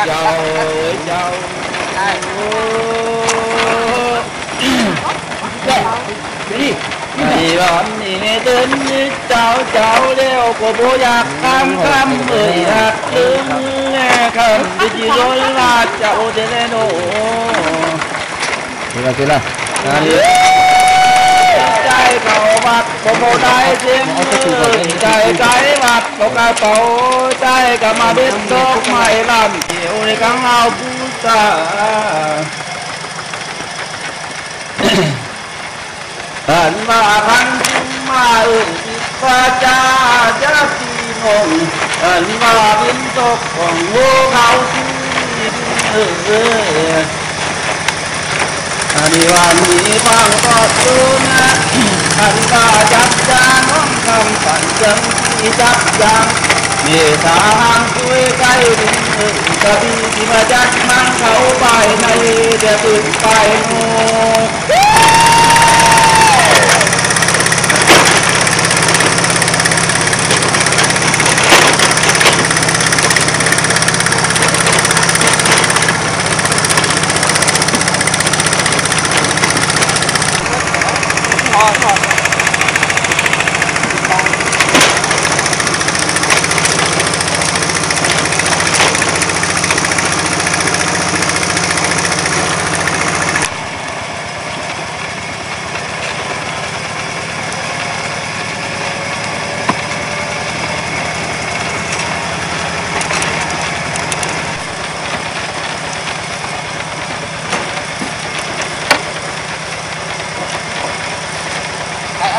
เจ้าเจ้านี่วันนี้เดินเจ้าเจ้าเลี้ยวก็บ่อยากคำเอ่ยหักลืมแง่คำที่จีร้อยลาเจ้าเดลโนสิละใจเขาวัดโบได้เสียงใจใจวัดตกกระเป๋าใจก็มาเป็นดอกไม้ลำเกี่ยวในกังเอาบูชาอันว่าคันมาพระเจ้าจะสีนงอันว่าบินตกของหัวเขาสีอันวันนี้ฟังก็ดูนะอันว่าจับจานน้องคำปั่นจังที่จับยังมีทางคุยใกล้ดินกะบีที่มาจัดมันเขาไปในเดี๋ยวตื่นไปโน่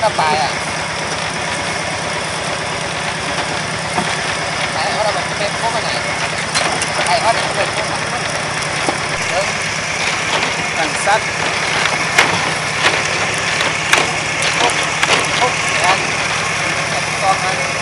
ระบายอ่ะไหนเขาระบายเป็นพวกมันไหนไอ้เขาเป็นพวกมันเดี๋ยวกันซัดทุบกันตองมัน